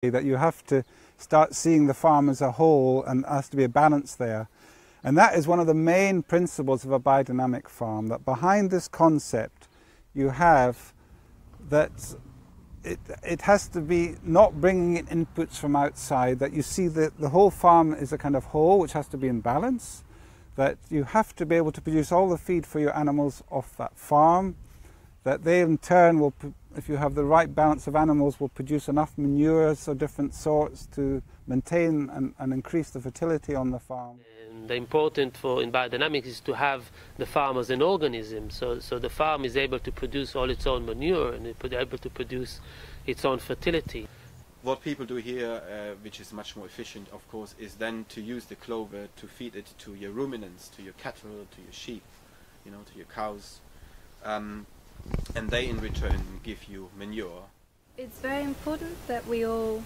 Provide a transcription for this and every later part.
That you have to start seeing the farm as a whole, and there has to be a balance there. And that is one of the main principles of a biodynamic farm, that behind this concept you have that it has to be not bringing in inputs from outside, that you see the whole farm is a kind of whole which has to be in balance, that you have to be able to produce all the feed for your animals off that farm, that they in turn will, if you have the right balance of animals, will produce enough manures of different sorts to maintain and increase the fertility on the farm. And the important in biodynamics is to have the farm as an organism, so the farm is able to produce all its own manure and able to produce its own fertility. What people do here, which is much more efficient, of course, is then to use the clover to feed it to your ruminants, to your cattle, to your sheep, you know, to your cows. And they in return give you manure. It's very important that we all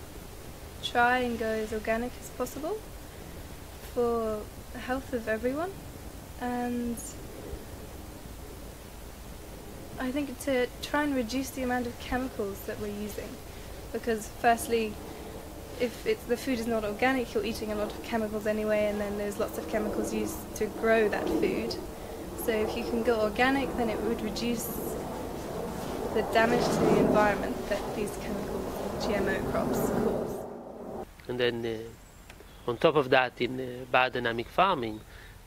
try and go as organic as possible for the health of everyone, and I think to try and reduce the amount of chemicals that we're using, because firstly, if the food is not organic, you're eating a lot of chemicals anyway, and then there's lots of chemicals used to grow that food. So if you can go organic, then it would reduce the damage to the environment that these chemicals and GMO crops cause. And then on top of that, in biodynamic farming,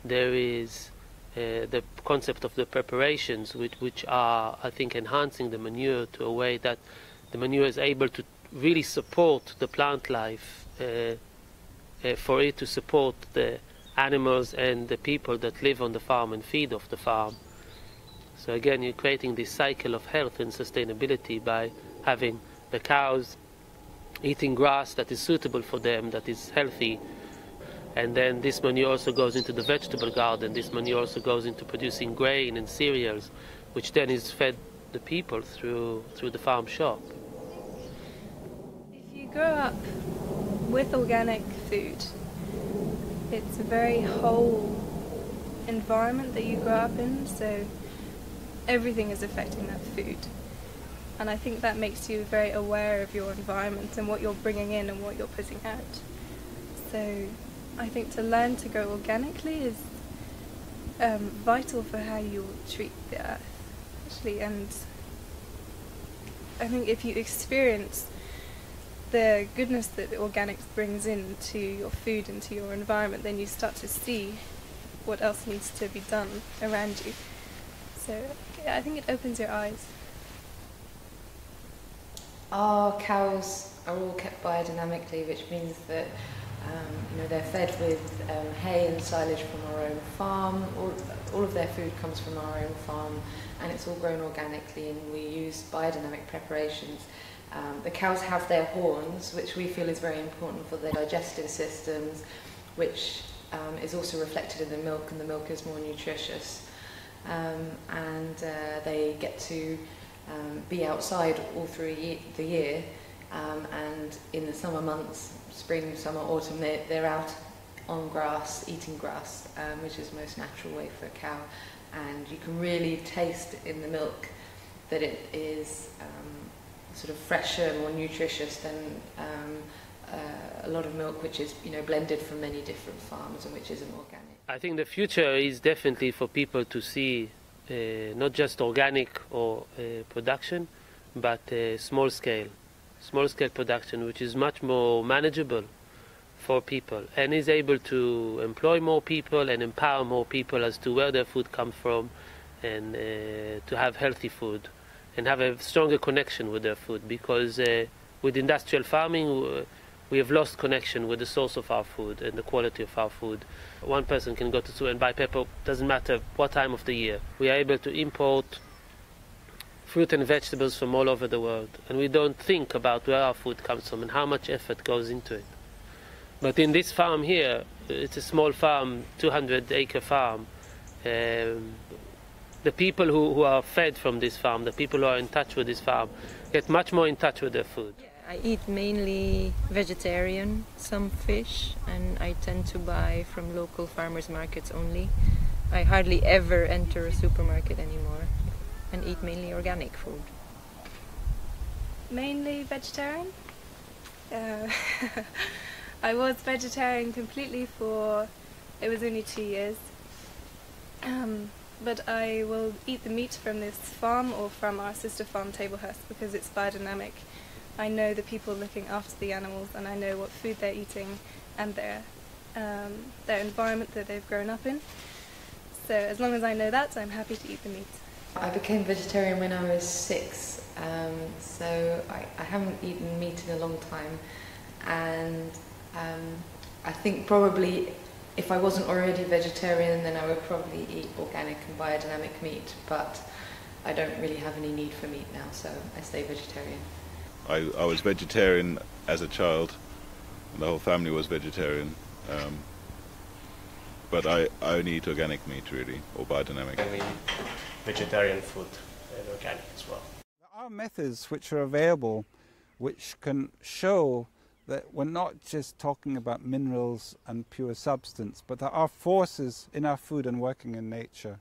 there is the concept of the preparations, which are, I think, enhancing the manure to a way that the manure is able to really support the plant life, for it to support the animals and the people that live on the farm and feed off the farm. So again, you're creating this cycle of health and sustainability by having the cows eating grass that is suitable for them, that is healthy, and then this manure also goes into the vegetable garden. This manure also goes into producing grain and cereals, which then is fed the people through the farm shop. If you grow up with organic food, it's a very whole environment that you grow up in, so everything is affecting that food. And I think that makes you very aware of your environment and what you're bringing in and what you're putting out. So I think to learn to grow organically is vital for how you treat the earth, actually. And I think if you experience the goodness that the organics brings into your food and to your environment, then you start to see what else needs to be done around you. So I think it opens your eyes. Our cows are all kept biodynamically, which means that they're fed with hay and silage from our own farm. All of their food comes from our own farm, and it's all grown organically, and we use biodynamic preparations. The cows have their horns, which we feel is very important for their digestive systems, which is also reflected in the milk, and the milk is more nutritious. They get to be outside all through the year, and in the summer months, spring, summer, autumn, they're out on grass, eating grass, which is the most natural way for a cow. And you can really taste in the milk that it is sort of fresher, more nutritious than a lot of milk which is blended from many different farms and which isn't organic. I think the future is definitely for people to see not just organic or production, but small scale production, which is much more manageable for people and is able to employ more people and empower more people as to where their food comes from, and to have healthy food and have a stronger connection with their food, because with industrial farming we have lost connection with the source of our food and the quality of our food. One person can go to store and buy pepper, doesn't matter what time of the year. We are able to import fruit and vegetables from all over the world, and we don't think about where our food comes from and how much effort goes into it. But in this farm here, it's a small farm, 200-acre farm. The people who are fed from this farm, the people who are in touch with this farm, get much more in touch with their food. I eat mainly vegetarian, some fish, and I tend to buy from local farmers markets only. I hardly ever enter a supermarket anymore and eat mainly organic food. Mainly vegetarian, I was vegetarian completely for, it was only 2 years. But I will eat the meat from this farm or from our sister farm Tablehurst because it's biodynamic. I know the people looking after the animals and I know what food they're eating and their environment that they've grown up in. So as long as I know that, I'm happy to eat the meat. I became vegetarian when I was 6, so I haven't eaten meat in a long time, and I think probably if I wasn't already vegetarian then I would probably eat organic and biodynamic meat, but I don't really have any need for meat now, so I stay vegetarian. I was vegetarian as a child, and the whole family was vegetarian, but I only eat organic meat really, or biodynamic. I mean, vegetarian food and organic as well. There are methods which are available which can show that we're not just talking about minerals and pure substance, but there are forces in our food and working in nature.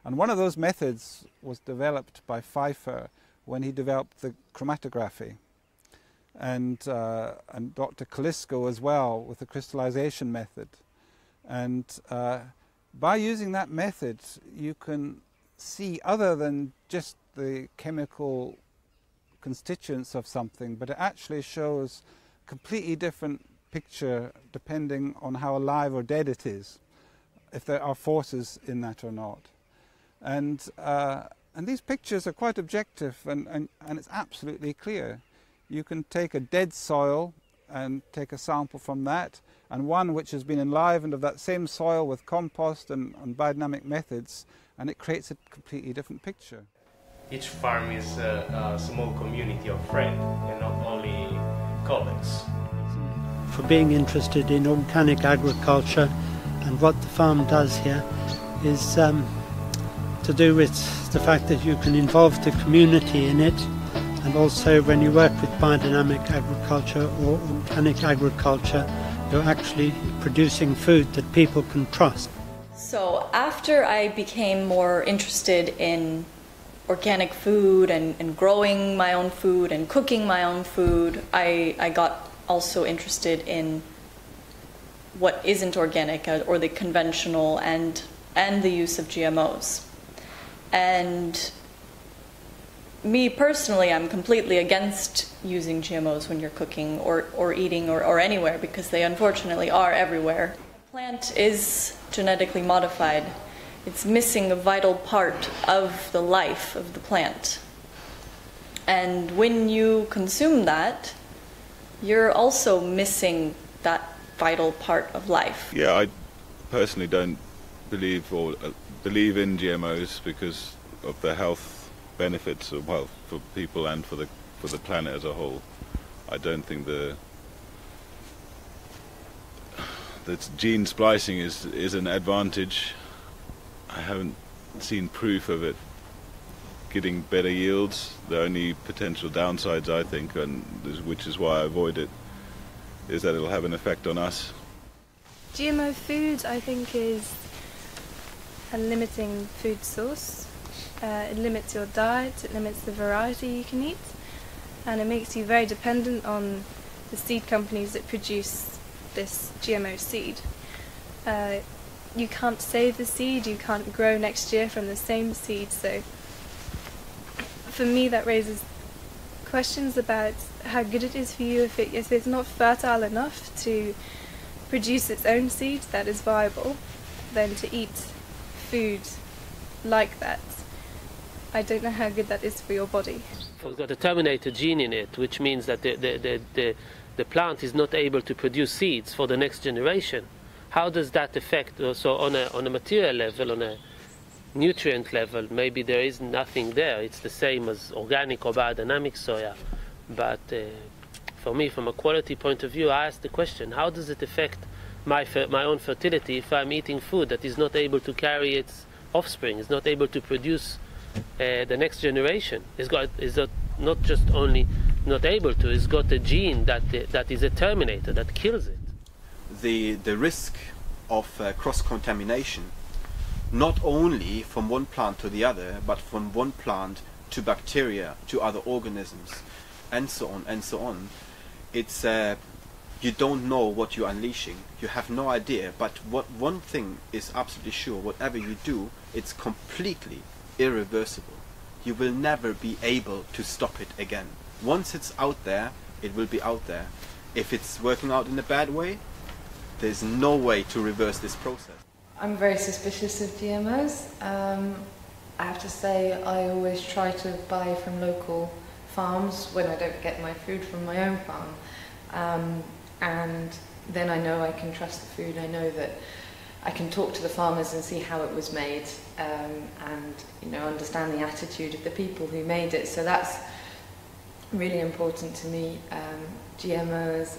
And one of those methods was developed by Pfeiffer when he developed the chromatography, and Dr. Kalisko as well with the crystallization method. And by using that method, you can see other than just the chemical constituents of something, but it actually shows a completely different picture depending on how alive or dead it is, if there are forces in that or not. And these pictures are quite objective and it's absolutely clear. You can take a dead soil and take a sample from that, and one which has been enlivened of that same soil with compost and biodynamic methods, and it creates a completely different picture. Each farm is a small community of friends and not only colleagues. For being interested in organic agriculture, and what the farm does here is to do with the fact that you can involve the community in it, and also when you work with biodynamic agriculture or organic agriculture, you're actually producing food that people can trust. So after I became more interested in organic food and growing my own food and cooking my own food, I got also interested in what isn't organic or the conventional and the use of GMOs. And me personally, I'm completely against using GMOs when you're cooking or eating or anywhere, because they unfortunately are everywhere. The plant is genetically modified. It's missing a vital part of the life of the plant. And when you consume that, you're also missing that vital part of life. Yeah, I personally don't believe in GMOs because of the health benefits of, well, for people and for the planet as a whole. I don't think that gene splicing is an advantage. I haven't seen proof of it getting better yields. The only potential downsides, I think, and which is why I avoid it, is that it'll have an effect on us. GMO food, I think, is a limiting food source. It limits your diet, it limits the variety you can eat, and it makes you very dependent on the seed companies that produce this GMO seed. You can't save the seed, you can't grow next year from the same seed, so for me that raises questions about how good it is for you if it's not fertile enough to produce its own seed that is viable, then to eat food like that. I don't know how good that is for your body. It's got a terminator gene in it, which means that the plant is not able to produce seeds for the next generation. How does that affect? So on a material level, on a nutrient level, maybe there is nothing there. It's the same as organic or biodynamic soya. But for me, from a quality point of view, I ask the question, how does it affect my own fertility if I'm eating food that is not able to carry its offspring, is not able to produce the next generation? Is not just only not able to, it's got a gene that is a terminator, that kills it. The risk of cross-contamination, not only from one plant to the other, but from one plant to bacteria, to other organisms, and so on, it's you don't know what you're unleashing. You have no idea. But one thing is absolutely sure: whatever you do, it's completely irreversible. You will never be able to stop it again. Once it's out there, it will be out there. If it's working out in a bad way, there's no way to reverse this process. I'm very suspicious of GMOs. I have to say I always try to buy from local farms when I don't get my food from my own farm. And then I know I can trust the food. I know that I can talk to the farmers and see how it was made, and understand the attitude of the people who made it. So that's really important to me. GMOs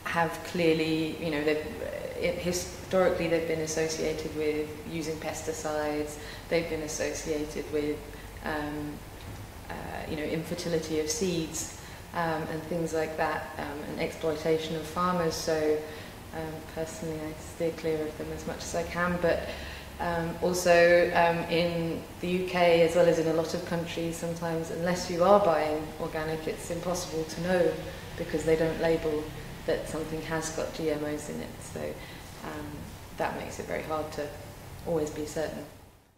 have clearly, historically they've been associated with using pesticides. They've been associated with infertility of seeds and things like that, and exploitation of farmers. So personally I steer clear of them as much as I can, but also in the UK, as well as in a lot of countries, sometimes unless you are buying organic, it's impossible to know because they don't label that something has got GMOs in it. So that makes it very hard to always be certain.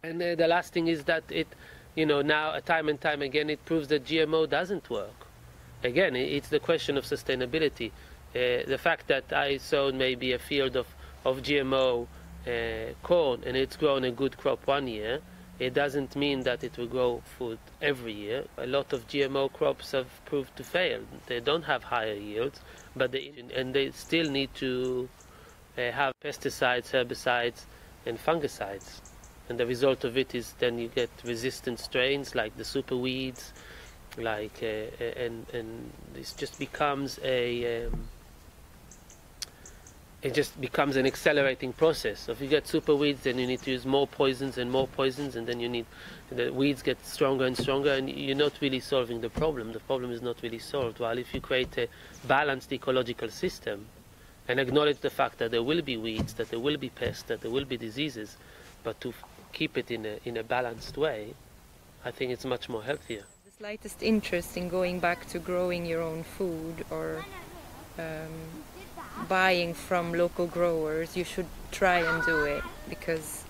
And the last thing is that it, now time and time again, it proves that GMO doesn't work. Again, it's the question of sustainability. The fact that I sowed maybe a field of GMO corn and it's grown a good crop one year, it doesn't mean that it will grow food every year. A lot of GMO crops have proved to fail. They don't have higher yields, but they still need to have pesticides, herbicides and fungicides. And the result of it is then you get resistant strains like the super weeds, and this just becomes it just becomes an accelerating process. So if you get super weeds, then you need to use more poisons, and then the weeds get stronger and stronger, and you're not really solving the problem. The problem is not really solved. While if you create a balanced ecological system and acknowledge the fact that there will be weeds, that there will be pests, that there will be diseases, but to keep it in a balanced way, I think it's much more healthier. The slightest interest in going back to growing your own food or buying from local growers, you should try and do it, because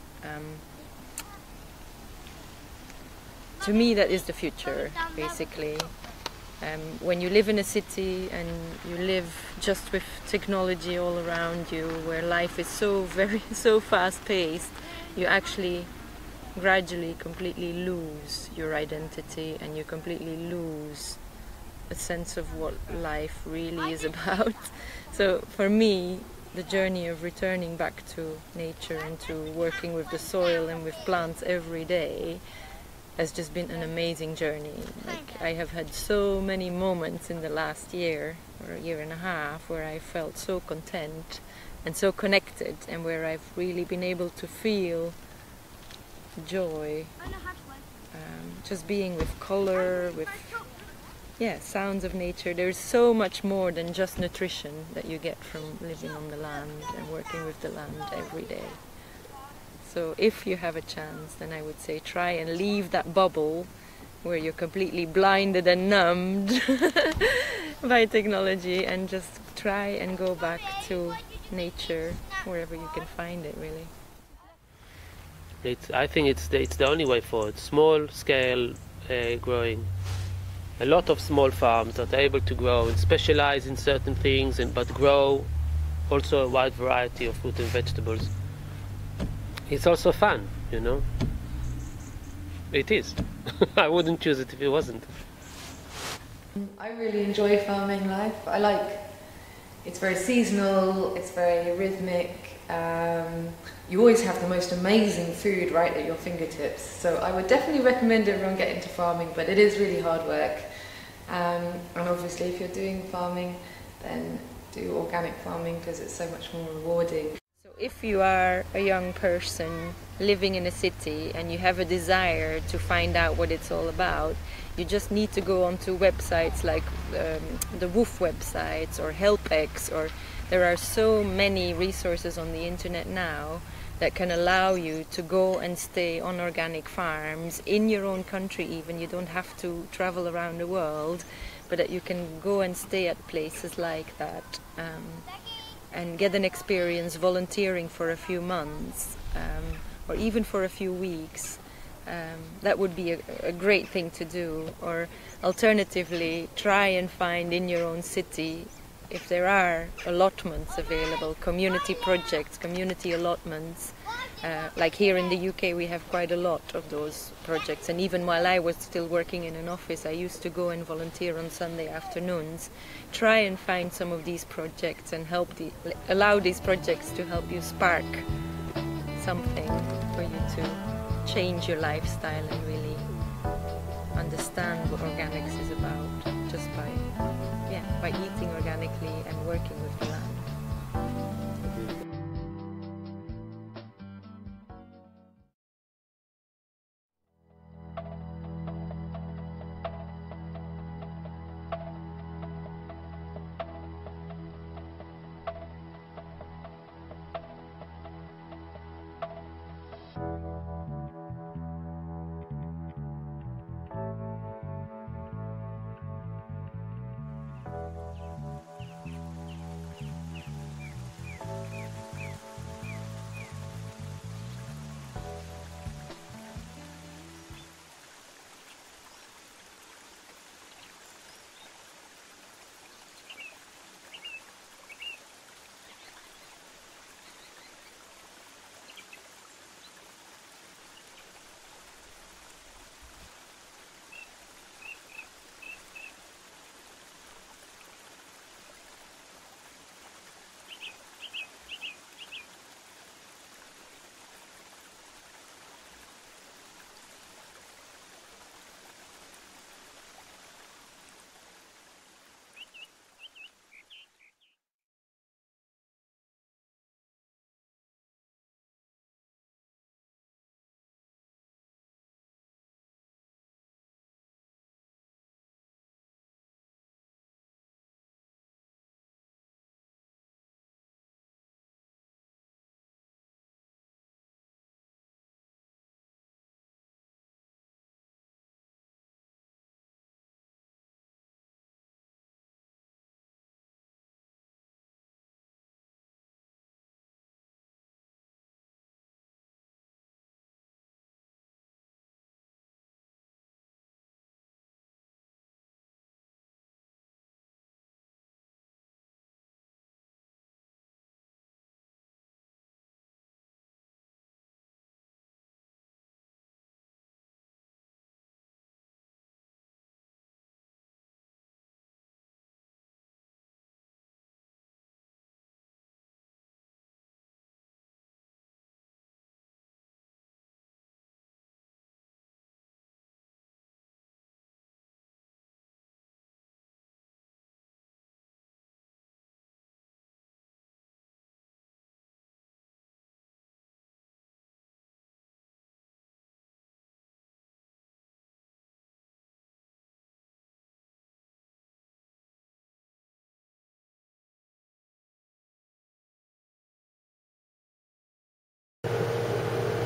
to me that is the future, basically. When you live in a city and you live just with technology all around you, where life is so fast-paced, you actually gradually completely lose your identity, and you completely lose a sense of what life really is about. So for me, the journey of returning back to nature and to working with the soil and with plants every day has just been an amazing journey. Like, I have had so many moments in the last year or a year and a half where I felt so content and so connected, and where I've really been able to feel joy, just being with color, with sounds of nature. There's so much more than just nutrition that you get from living on the land and working with the land every day. So if you have a chance, then I would say try and leave that bubble where you're completely blinded and numbed by technology, and just try and go back to nature wherever you can find it, really. I think it's the only way forward. Small scale growing. A lot of small farms that are able to grow and specialize in certain things, but grow also a wide variety of fruit and vegetables. It's also fun, It is. I wouldn't choose it if it wasn't. I really enjoy farming life. It's very seasonal, it's very rhythmic. You always have the most amazing food right at your fingertips. So I would definitely recommend everyone get into farming, but it is really hard work. And obviously if you're doing farming, then do organic farming, because it's so much more rewarding. So if you are a young person living in a city and you have a desire to find out what it's all about, you just need to go onto websites like the WOOF websites or HelpX, or there are so many resources on the internet now that can allow you to go and stay on organic farms in your own country even. You don't have to travel around the world, but that you can go and stay at places like that and get an experience volunteering for a few months or even for a few weeks. That would be a great thing to do. Or alternatively, try and find in your own city, if there are allotments available, community projects, community allotments. Like here in the UK we have quite a lot of those projects, and even while I was still working in an office I used to go and volunteer on Sunday afternoons. Try and find some of these projects and allow these projects to help you spark something for you to change your lifestyle and really understand what organics is about, just by eating organically and working with the land.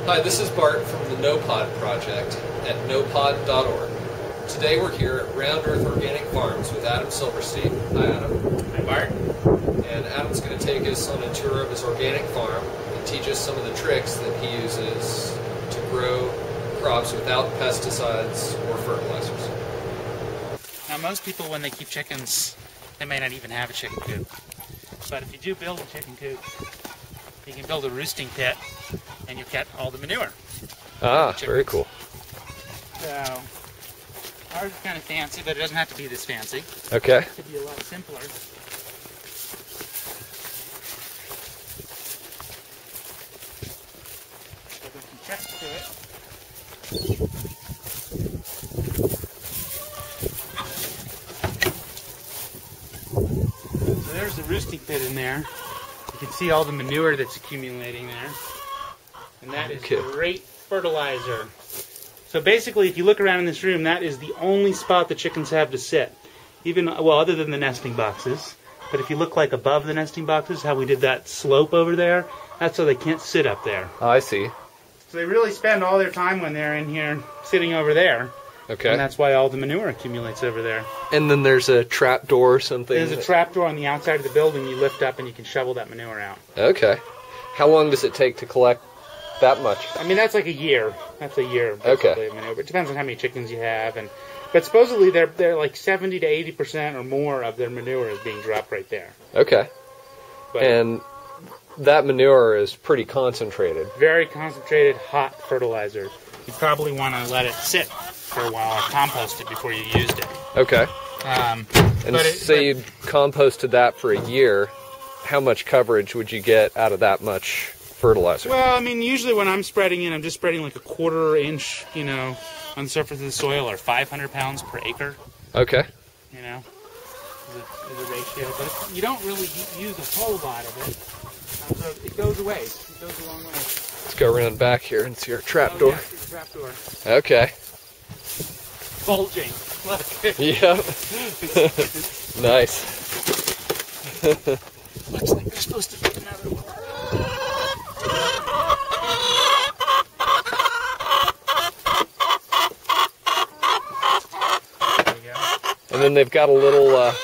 Hi, this is Bart from the NoPod project at nopod.org. Today we're here at Round Earth Organic Farms with Adam Silverstein. Hi, Adam. Hi, Bart. And Adam's going to take us on a tour of his organic farm and teach us some of the tricks that he uses to grow crops without pesticides or fertilizers. Now, most people, when they keep chickens, they may not even have a chicken coop. But if you do build a chicken coop, you can build a roosting pit and you get all the manure. Ah, very cool. So, ours is kind of fancy, but it doesn't have to be this fancy. Okay. It could be a lot simpler. So there's some checks to it. So there's the roosting pit in there. You can see all the manure that's accumulating there. And that is great fertilizer. So basically, if you look around in this room, that is the only spot the chickens have to sit. Even, well, other than the nesting boxes. But if you look like above the nesting boxes, how we did that slope over there, that's so they can't sit up there. Oh, I see. So they really spend all their time when they're in here sitting over there. Okay. And that's why all the manure accumulates over there. And then there's a trap door or something? There's a trap door on the outside of the building you lift up and you can shovel that manure out. Okay. How long does it take to collect that much? I mean, that's like a year. That's a year, Okay. basically, of manure. It depends on how many chickens you have. But supposedly they're like 70 to 80% or more of their manure is being dropped right there. Okay. But And that manure is pretty concentrated. very concentrated, hot fertilizer. You probably want to let it sit for a while or compost it before you used it. Okay. Um, And say you composted that for a year, how much coverage would you get out of that much fertilizer? Well, I mean, usually when I'm spreading it, I'm just spreading like a 1/4 inch, on the surface of the soil, or 500 pounds per acre. Okay. Is a ratio, but you don't really use a whole lot of it. So it goes away. It goes a long way. Let's go around back here and see our trap door. Yeah, it's a trap door. Okay. Bulging. Look. Yep. Nice. Looks like there's supposed to be another one. And then they've got a little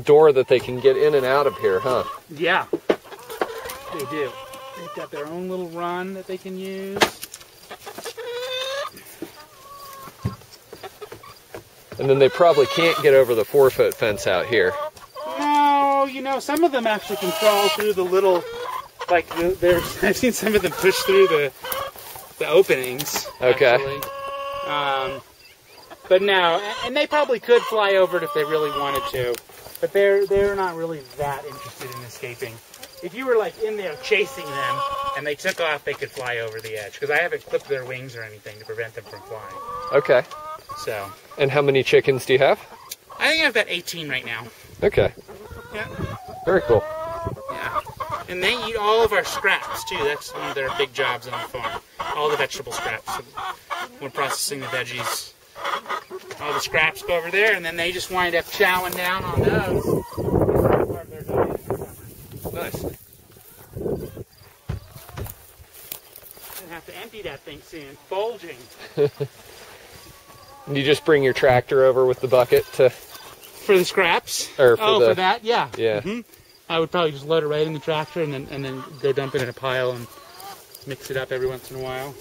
door that they can get in and out of here, huh? Yeah, they do. They've got their own little run that they can use. And then they probably can't get over the 4-foot fence out here. No, some of them actually can crawl through the little, I've seen some of them push through the openings. Okay. Actually. But no, and they probably could fly over it if they really wanted to, but they're not really that interested in escaping. If you were like in there chasing them and they took off, they could fly over the edge, because I haven't clipped their wings or anything to prevent them from flying. Okay. So. And how many chickens do you have? I think I've got 18 right now. Okay. Yeah. Very cool. Yeah. And they eat all of our scraps too. That's one of their big jobs on the farm. All the vegetable scraps. So we're processing the veggies. All the scraps go over there, and then they just wind up chowing down on those. Part of their diet. Nice. Gonna have to empty that thing soon. Bulging. You just bring your tractor over with the bucket to... For the scraps? Or for that? Yeah. Yeah. Mm-hmm. I would probably just load it right in the tractor and then go dump it in a pile and mix it up every once in a while.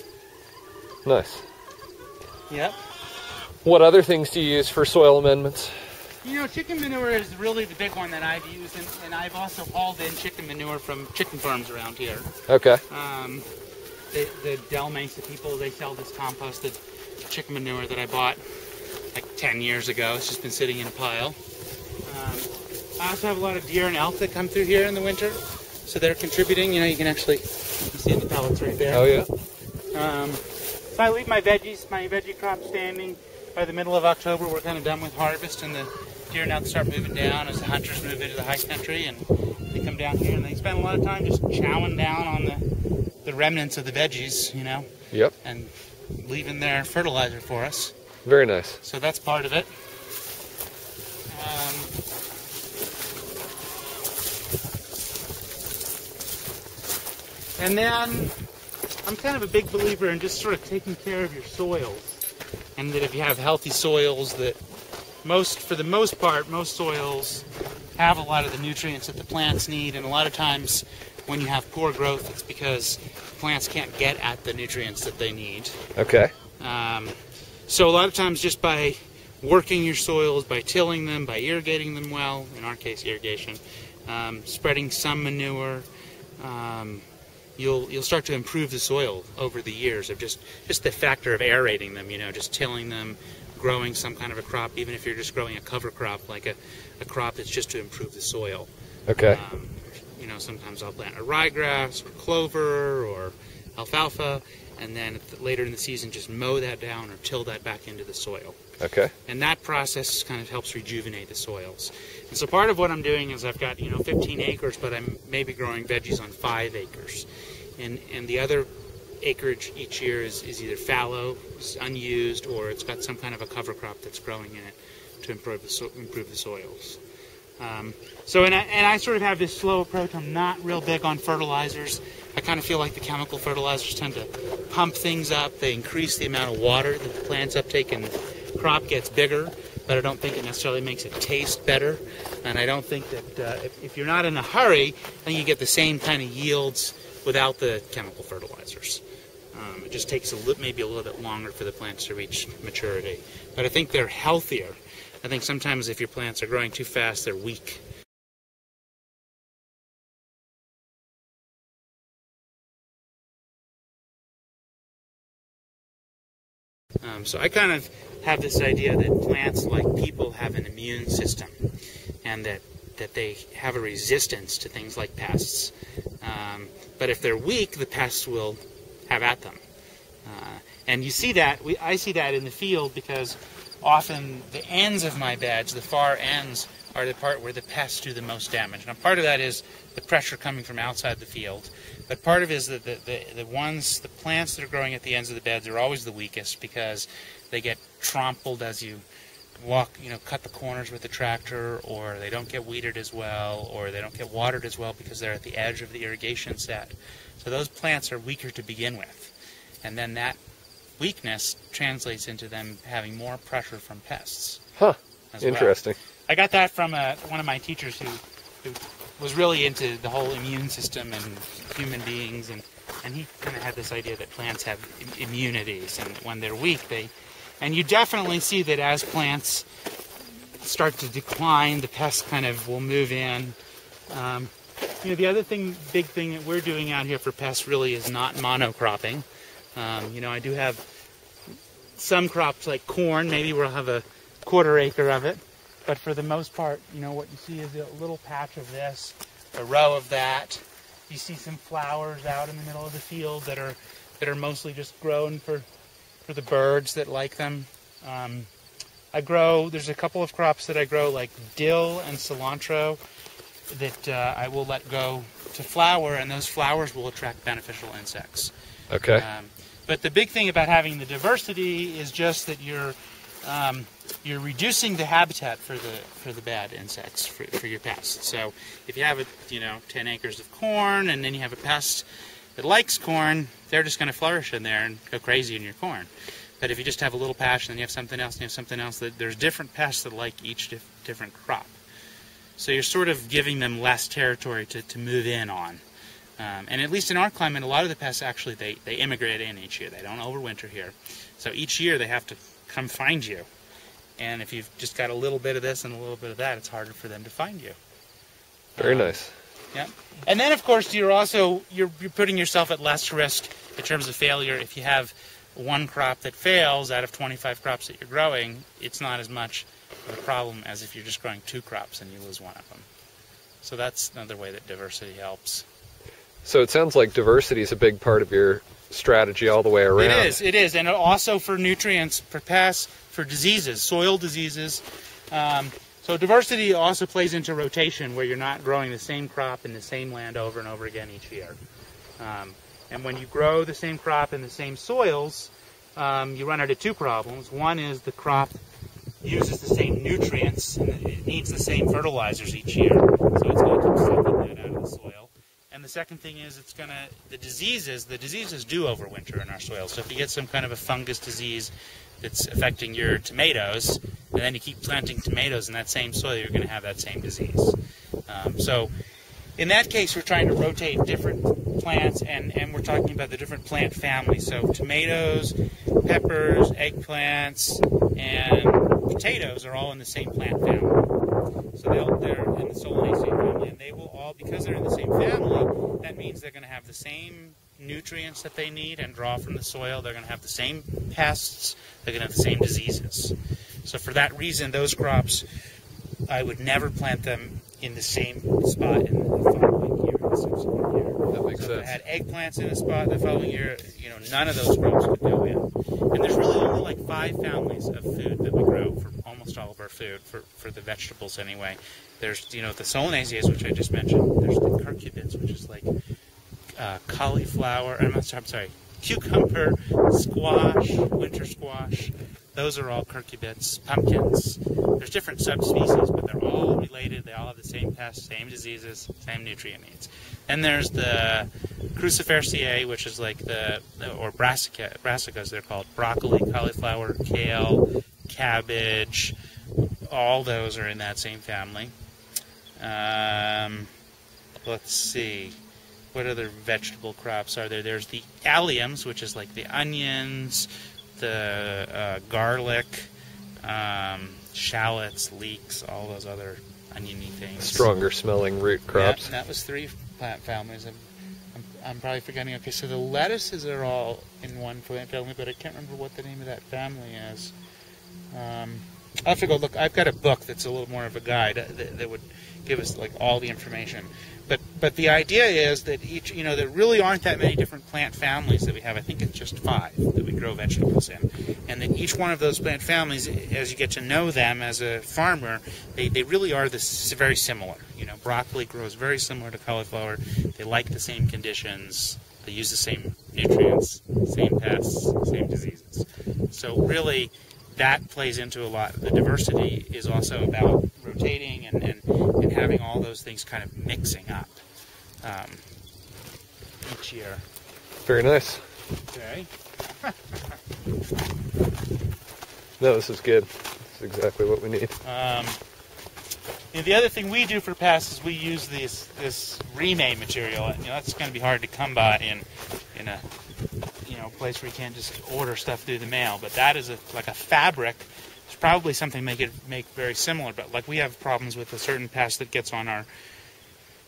Nice. Yep. What other things do you use for soil amendments? Chicken manure is really the big one that I've used, and I've also hauled in chicken manure from chicken farms around here. Okay. The Del Mesa people, they sell this composted chicken manure that I bought like 10 years ago. It's just been sitting in a pile. I also have a lot of deer and elk that come through here in the winter, so they're contributing. You can actually see the pellets right there. Oh yeah. So I leave my veggie crop standing. By the middle of October, we're kind of done with harvest, and the deer and elk start moving down as the hunters move into the high country, and they come down here and they spend a lot of time just chowing down on the remnants of the veggies, Yep. and leaving their fertilizer for us. Very nice. So that's part of it. And then I'm kind of a big believer in just sort of taking care of your soils. And that if you have healthy soils, that for the most part, most soils have a lot of the nutrients that the plants need. And a lot of times when you have poor growth, it's because plants can't get at the nutrients that they need. Okay. So a lot of times just by working your soils, by tilling them, by irrigating them well, in our case irrigation, spreading some manure, you'll start to improve the soil over the years of just the factor of aerating them, just tilling them, growing some kind of a crop, even if you're just growing a cover crop, like a crop that's just to improve the soil. Okay. Sometimes I'll plant a ryegrass or clover or alfalfa, and then later in the season just mow that down or till that back into the soil. Okay. And that process kind of helps rejuvenate the soils. And so part of what I'm doing is I've got 15 acres, but I'm maybe growing veggies on 5 acres. And the other acreage each year is either fallow, it's unused, or it's got some kind of a cover crop that's growing in it to improve the soils. And I sort of have this slow approach. I'm not real big on fertilizers. I kind of feel like the chemical fertilizers tend to pump things up. They increase the amount of water that the plants uptake and the crop gets bigger, but I don't think it necessarily makes it taste better. And I don't think that if you're not in a hurry, then you get the same kind of yields without the chemical fertilizers. It just takes maybe a little bit longer for the plants to reach maturity. But I think they're healthier. I think sometimes if your plants are growing too fast, they're weak. So I kind of have this idea that plants, like people, have an immune system, and that they have a resistance to things like pests. But if they're weak, the pests will have at them. And you see that, I see that in the field, because often the ends of my beds, the far ends, are the part where the pests do the most damage. Now, part of that is the pressure coming from outside the field, but part of it is that the plants that are growing at the ends of the beds are always the weakest, because they get trampled as you walk, cut the corners with the tractor, or they don't get weeded as well, or they don't get watered as well because they're at the edge of the irrigation set. So those plants are weaker to begin with, and then that weakness translates into them having more pressure from pests. Huh. Interesting. Well. I got that from one of my teachers who was really into the whole immune system and human beings, and he kind of had this idea that plants have immunities, and when they're weak, and you definitely see that as plants start to decline, the pests kind of will move in. The other big thing that we're doing out here for pests really is not monocropping. I do have some crops like corn. Maybe we'll have a quarter acre of it. But for the most part, what you see is a little patch of this, a row of that. You see some flowers out in the middle of the field that are mostly just grown for the birds that like them. There's a couple of crops that I grow, like dill and cilantro, that I will let go to flower, and those flowers will attract beneficial insects. Okay. But the big thing about having the diversity is just that you're reducing the habitat for the bad insects, for your pests. So if you have 10 acres of corn, and then you have a pest that likes corn, they're just going to flourish in there and go crazy in your corn. But if you just have a little patch, and then you have something else, and you have something else, there's different pests that like each different crop. So you're sort of giving them less territory to move in on. And at least in our climate, a lot of the pests actually, they immigrate in each year. They don't overwinter here. So each year they have to come find you. And if you've just got a little bit of this and a little bit of that, it's harder for them to find you. Very nice. Yeah. And then, of course, you're putting yourself at less risk in terms of failure. If you have one crop that fails out of 25 crops that you're growing, it's not as much of a problem as if you're just growing 2 crops and you lose one of them. So that's another way that diversity helps. So it sounds like diversity is a big part of your strategy all the way around. It is, and also for nutrients, for pests, for diseases, soil diseases. So diversity also plays into rotation, where you're not growing the same crop in the same land over and over again each year. And when you grow the same crop in the same soils, you run into 2 problems. One is the crop uses the same nutrients, and it needs the same fertilizers each year, so it's going to keep sucking that out of the soil. And the second thing is the diseases do overwinter in our soil. So if you get some kind of a fungus disease that's affecting your tomatoes, and then you keep planting tomatoes in that same soil, you're going to have that same disease. So in that case, we're trying to rotate different plants, and we're talking about the different plant families. So tomatoes, peppers, eggplants, and potatoes are all in the same plant family. So they're in the Solanaceae family, and they will all, because they're in the same family, that means they're going to have the same nutrients that they need and draw from the soil. They're going to have the same pests. They're going to have the same diseases. So for that reason, those crops, I would never plant them in the same spot in the following year, in the subsequent year. That makes sense. If I had eggplants in a spot the following year, none of those crops could go in. And there's really only like 5 families of food that we grow for almost all of our food, for the vegetables anyway. There's, the Solanaceae, which I just mentioned. There's the curcubids, which is like cauliflower, cucumber, squash, winter squash, Those are all curcubits, pumpkins. There's different subspecies, but they're all related. They all have the same pests, same diseases, same nutrient needs. Then there's the cruciferaceae, which is like or brassicas, they're called. Broccoli, cauliflower, kale, cabbage. All those are in that same family. Let's see. What other vegetable crops are there? There's the alliums, which is like the onions, the garlic, shallots, leeks, all those other oniony things. Stronger smelling root crops. Yeah, that was 3 plant families. I'm probably forgetting. Okay, so the lettuces are all in one plant family, but I can't remember what the name of that family is. I'll have to go look. I've got a book that's a little more of a guide that would give us like all the information. But the idea is that each, there really aren't that many different plant families that we have. I think it's just 5 that we grow vegetables in. And that each one of those plant families, as you get to know them as a farmer, they really are very similar. Broccoli grows very similar to cauliflower. They like the same conditions. They use the same nutrients, same pests, same diseases. So really, that plays into a lot. The diversity is also about rotating and having all those things kind of mixing up each year. Very nice. Okay. No, this is good. This is exactly what we need. The other thing we do for pests is we use this remade material. That's going to be hard to come by in a place where you can't just order stuff through the mail. But that is like a fabric. It's probably something make very similar. But like we have problems with a certain pest that gets on our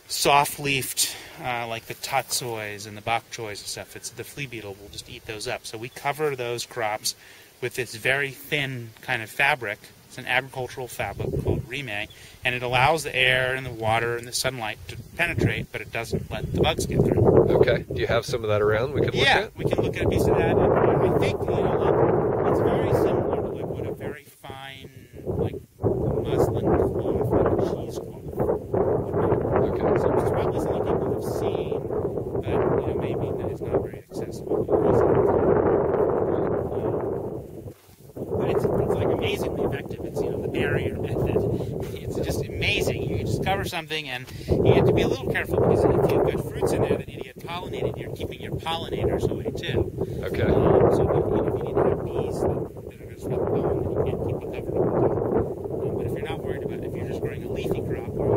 soft-leafed, like the tutsoys and the bok choys and stuff. It's the flea beetle will just eat those up. So we cover those crops with this very thin kind of fabric. It's an agricultural fabric called rime, and it allows the air and the water and the sunlight to penetrate, but it doesn't let the bugs get through. Okay. Do you have some of that around we could look at? Yeah, we can look at a piece of that. I think, it's very similar to like what a very fine, like muslin cloth, like a cheesecloth would be. Okay. So it's probably something people have seen, but maybe that is not very accessible. But it's like amazingly effective. It's the barrier method. It's just amazing. You just cover something, and you have to be a little careful because if you've got fruits in there that need to get pollinated, you're keeping your pollinators away too. Okay. So if you need to have bees that are going to spread the pollen, then you can't keep it covered all the time. But if you're not worried about it, if you're just growing a leafy crop where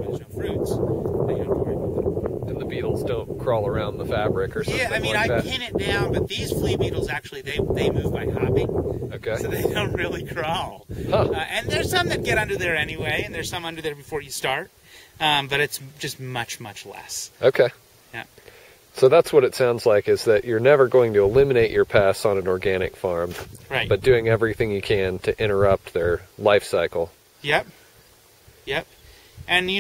there's no fruits, then you don't have to worry about that. And the beetles don't crawl around the fabric or something like that? I pin it down, but these flea beetles actually, they move by hopping. Okay. So they don't really crawl. Huh. And there's some that get under there anyway, and there's some under there before you start. But it's just much, much less. Okay. Yeah. So that's what it sounds like, is that you're never going to eliminate your pests on an organic farm. Right. But doing everything you can to interrupt their life cycle. Yep. And,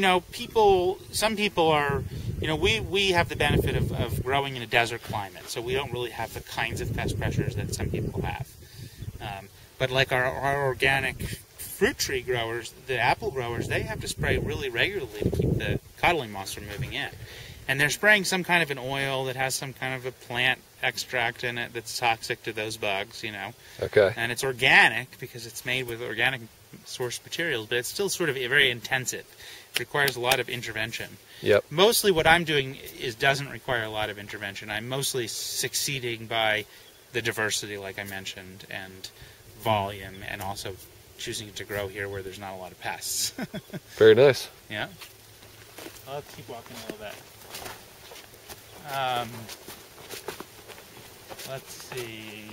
some people are, we have the benefit of growing in a desert climate, so we don't really have the kinds of pest pressures that some people have. But like our organic fruit tree growers, the apple growers, they have to spray really regularly to keep the codling moths from moving in. And they're spraying some kind of an oil that has some kind of a plant extract in it that's toxic to those bugs, Okay. And it's organic because it's made with organic source materials, but it's still sort of very intensive. It requires a lot of intervention. Yep. Mostly what I'm doing doesn't require a lot of intervention. I'm mostly succeeding by the diversity, like I mentioned, and volume, and also choosing to grow here where there's not a lot of pests. Very nice. Yeah. I'll keep walking a little bit. Let's see.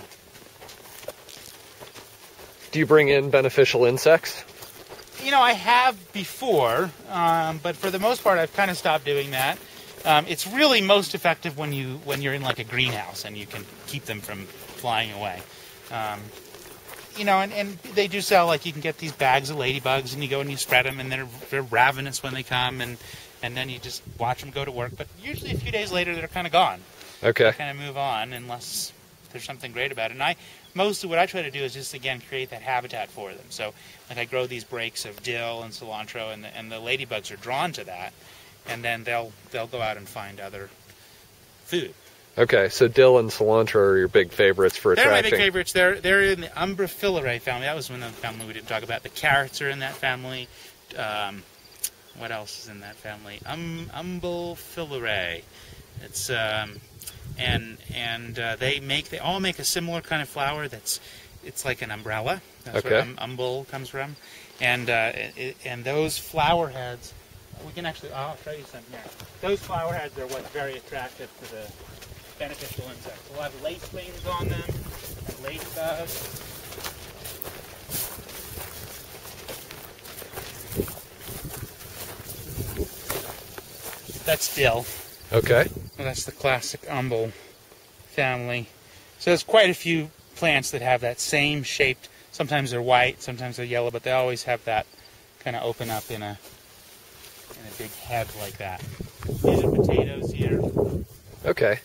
Do you bring in beneficial insects? I have before, but for the most part, I've kind of stopped doing that. It's really most effective when you're in like a greenhouse and you can keep them from flying away. And they do sell, like, you can get these bags of ladybugs and you go and you spread them, and they're ravenous when they come, and then you just watch them go to work. But usually a few days later, they're kind of gone. Okay. They kind of move on unless there's something great about it. And mostly what I try to do is just, again, create that habitat for them. So, like, I grow these breaks of dill and cilantro, and the ladybugs are drawn to that, and then they'll go out and find other food. Okay, so dill and cilantro are your big favorites for attracting. They're my big favorites. They're in the Umbrophilerae family. That was one of the family we didn't talk about. The carrots are in that family. What else is in that family? Umbrophilerae. It's they all make a similar kind of flower. It's like an umbrella. That's where umbel comes from. And those flower heads, we can actually. I'll show you some here. Those flower heads are what's very attractive to the beneficial insects. We'll have lace wings on them, and ladybugs. That's dill. Okay. Well, that's the classic umbel family. So there's quite a few plants that have that same shaped. Sometimes they're white, sometimes they're yellow, but they always have that kind of open up in a big head like that. These are potatoes here. Okay.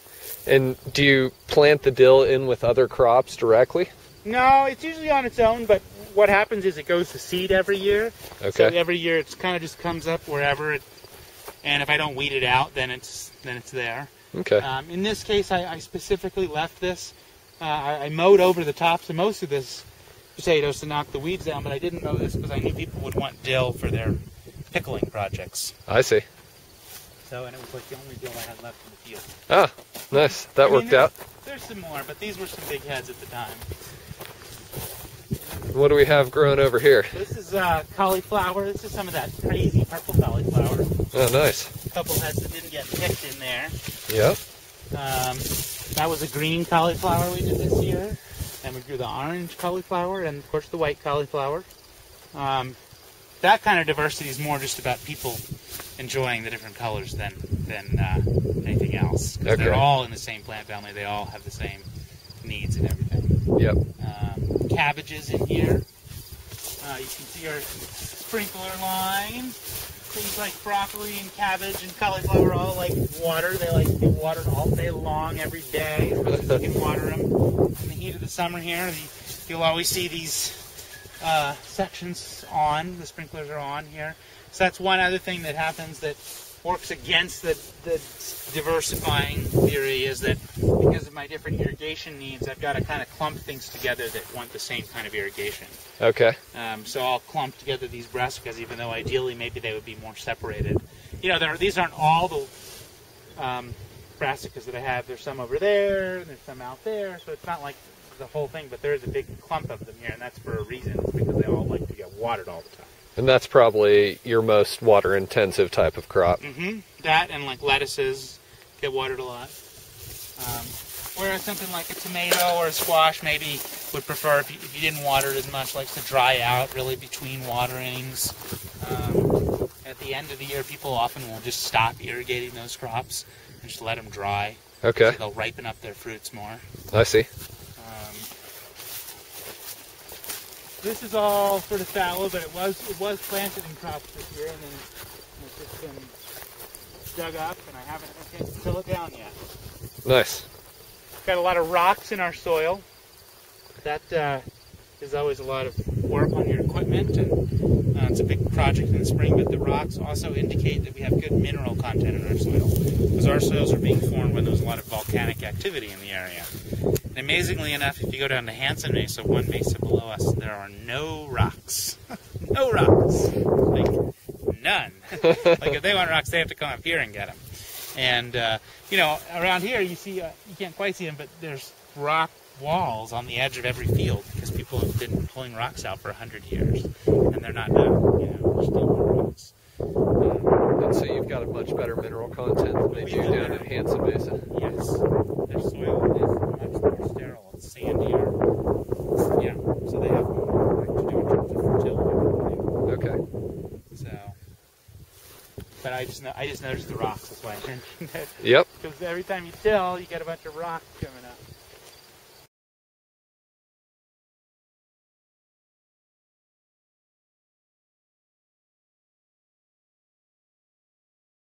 And do you plant the dill in with other crops directly? No, it's usually on its own, but what happens is it goes to seed every year. Okay. So every year it kind of just comes up wherever it, and if I don't weed it out, then it's there. Okay. In this case, I specifically left this. I mowed over the tops of most of this potatoes to knock the weeds down, but I didn't mow this because I knew people would want dill for their pickling projects. I see. So, and it was like the only dill I had left in the field. Ah, nice. That worked out. There's some more, but these were some big heads at the time. What do we have growing over here? This is cauliflower. This is some of that crazy purple cauliflower. Oh, nice. A couple heads that didn't get picked in there. Yep. That was a green cauliflower we did this year. And we grew the orange cauliflower and, of course, the white cauliflower. That kind of diversity is more just about people enjoying the different colors than anything else. Because they're all in the same plant family. They all have the same needs and everything. Yep. Cabbages in here. You can see our sprinkler line. Things like broccoli and cabbage and cauliflower all like water. They like to be watered all day long, every day. So you can water them. In the heat of the summer here, you'll always see these sections on. The sprinklers are on here. So that's one other thing that happens that works against the diversifying theory, is that because of my different irrigation needs, I've got to kind of clump things together that want the same kind of irrigation. Okay. So I'll clump together these brassicas, even though ideally maybe they would be more separated. You know, these aren't all the brassicas that I have. There's some over there, and there's some out there, so it's not like the whole thing, but there is a big clump of them here, and that's for a reason. It's because they all like to get watered all the time. And that's probably your most water-intensive type of crop. Mm-hmm. That and like lettuces get watered a lot. Whereas something like a tomato or a squash maybe would prefer, if you didn't water it as much, likes to dry out really between waterings. At the end of the year, people often will just stop irrigating those crops and just let them dry. Okay. So they'll ripen up their fruits more. I see. This is all sort of fallow, but it was planted in crops this year, and then it's just been dug up, and I haven't had a chance to till it down yet. Nice. Got a lot of rocks in our soil. That is always a lot of work on your equipment, and it's a big project in the spring, but the rocks also indicate that we have good mineral content in our soil, because our soils are being formed when there's a lot of volcanic activity in the area. And amazingly enough, if you go down to Hansen Mesa, one mesa below us, there are no rocks. No rocks. Like, none. Like, if they want rocks, they have to come up here and get them. And, you know, around here, you see, you can't quite see them, but there's rock walls on the edge of every field, because people have been pulling rocks out for 100 years, and they're not done. You know, there's still more rocks. And so you've got a much better mineral content than they do down at Hansen Mesa. Yes. Their soil is much more sterile. It's sandier. Yeah. So they have more to do in terms of fertility. Okay. So, but I just noticed the rocks. That's why I mentioned it. Yep. Because every time you till, you get a bunch of rocks coming up.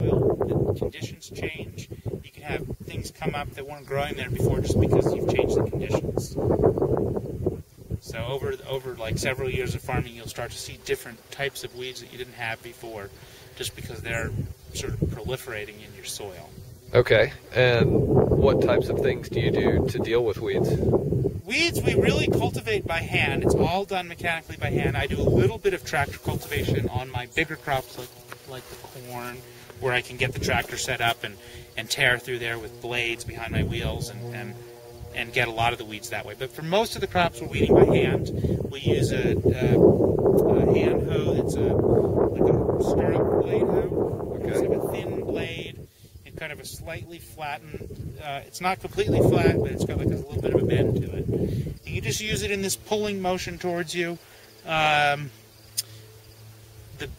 The conditions change. You can have things come up that weren't growing there before just because you've changed the conditions. So over like several years of farming, you'll start to see different types of weeds that you didn't have before, just because they're sort of proliferating in your soil. Okay, and what types of things do you do to deal with weeds? Weeds we really cultivate by hand. It's all done mechanically by hand. I do a little bit of tractor cultivation on my bigger crops like the corn, where I can get the tractor set up and tear through there with blades behind my wheels and get a lot of the weeds that way. But for most of the crops we're weeding by hand. We use a hand hoe that's like a stirrup blade hoe. Okay. It's kind of a thin blade and kind of a slightly flattened, it's not completely flat, but it's got like a little bit of a bend to it. You just use it in this pulling motion towards you. The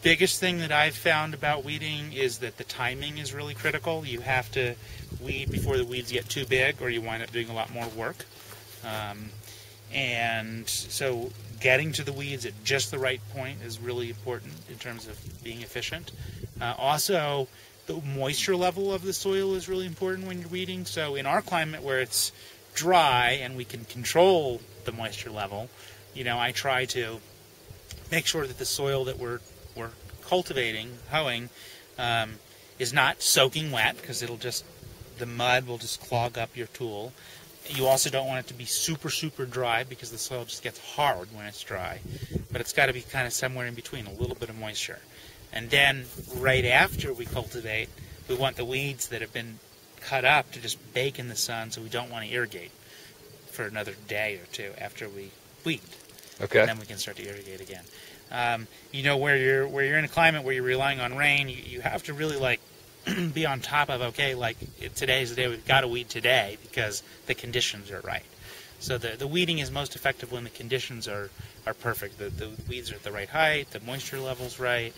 biggest thing that I've found about weeding is that the timing is really critical. You have to weed before the weeds get too big, or you wind up doing a lot more work. And so getting to the weeds at just the right point is really important in terms of being efficient. Also, the moisture level of the soil is really important when you're weeding. So in our climate where it's dry and we can control the moisture level, you know, I try to make sure that the soil that we're cultivating, hoeing, is not soaking wet, because the mud will just clog up your tool. You also don't want it to be super, super dry, because the soil just gets hard when it's dry. But it's got to be kind of somewhere in between, a little bit of moisture. And then right after we cultivate, we want the weeds that have been cut up to just bake in the sun, so we don't want to irrigate for another day or two after we weed. Okay. And then we can start to irrigate again. You know, where you're in a climate where you're relying on rain, you have to really like be on top of, okay, like today's the day, we've got to weed today because the conditions are right. So the weeding is most effective when the conditions are perfect. The weeds are at the right height, the moisture level's right.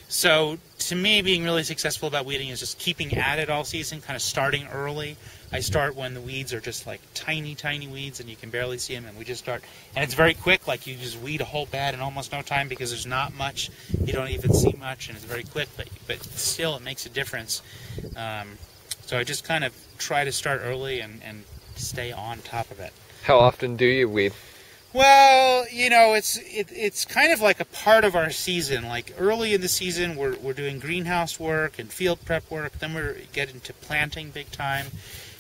So to me, being really successful about weeding is just keeping at it all season, kind of starting early. I start when the weeds are just like tiny, tiny weeds and you can barely see them, and we just start. And it's very quick, like you just weed a whole bed in almost no time because there's not much. You don't even see much, and it's very quick, but still it makes a difference. So I just kind of try to start early and stay on top of it. How often do you weed? Well, you know, it's kind of like a part of our season. Like early in the season, we're doing greenhouse work and field prep work. Then we're getting to planting big time.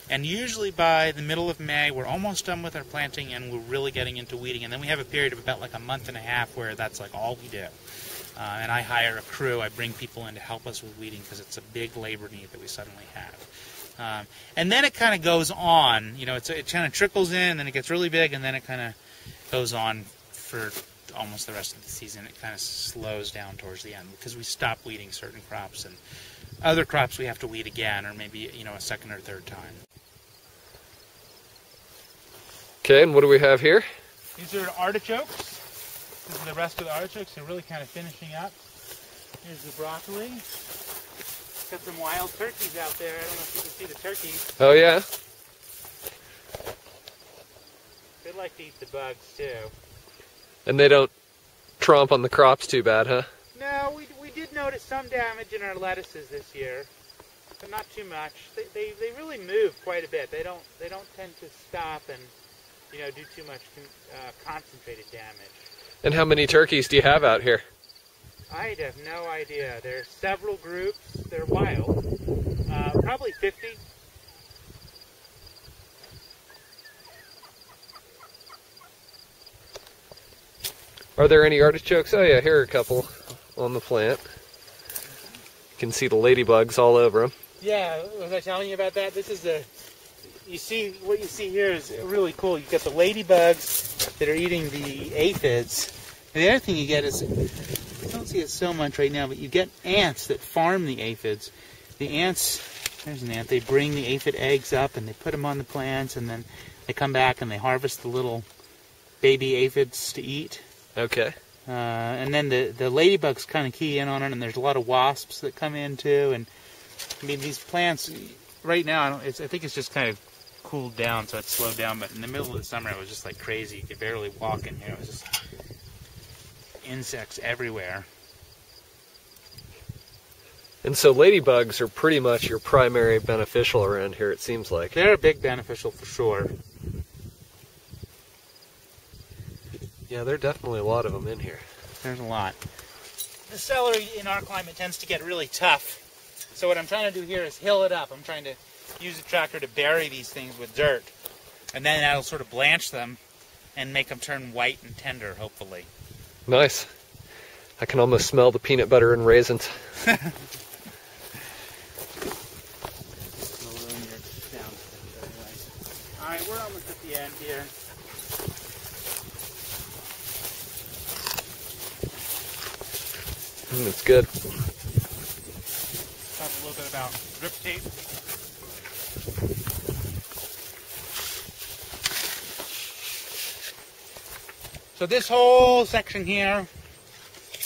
And usually by the middle of May, we're almost done with our planting and we're really getting into weeding. And then we have a period of about like a month and a half where that's like all we do. And I hire a crew. I bring people in to help us with weeding because it's a big labor need that we suddenly have. And then it kind of goes on. You know, it kind of trickles in, and then it gets really big, and then it kind of goes on for almost the rest of the season. It kind of slows down towards the end because we stop weeding certain crops, and other crops we have to weed again, or maybe, you know, a second or third time. Okay, and what do we have here? These are artichokes. This is the rest of the artichokes. They're really kind of finishing up. Here's the broccoli. Got some wild turkeys out there. I don't know if you can see the turkeys. Oh, yeah? They like to eat the bugs, too. And they don't tromp on the crops too bad, huh? No, we did notice some damage in our lettuces this year, but not too much. They really move quite a bit. They don't tend to stop and, you know, do too much concentrated damage. And how many turkeys do you have out here? I have no idea. There are several groups. They're wild. Probably 50. Are there any artichokes? Oh yeah, here are a couple on the plant. You can see the ladybugs all over them. Yeah, was I telling you about that? This is what you see here is really cool. You've got the ladybugs that are eating the aphids. And the other thing you get is, I don't see it so much right now, but you get ants that farm the aphids. The ants, there's an ant, they bring the aphid eggs up and they put them on the plants, and then they come back and they harvest the little baby aphids to eat. Okay. And then the ladybugs kind of key in on it, and there's a lot of wasps that come in too. And I mean, these plants right now, I think it's just kind of cooled down, so it's slowed down. But in the middle of the summer, it was just like crazy. You could barely walk in here. It was just insects everywhere. And so ladybugs are pretty much your primary beneficial around here, it seems like. They're a big beneficial for sure. Yeah, there are definitely a lot of them in here. There's a lot. The celery in our climate tends to get really tough So what I'm trying to do here is hill it up. I'm trying to use the tractor to bury these things with dirt. And then that'll sort of blanch them and make them turn white and tender, hopefully. Nice. I can almost smell the peanut butter and raisins. Alright, we're almost at the end here. It's good. Talk a little bit about drip tape. So this whole section here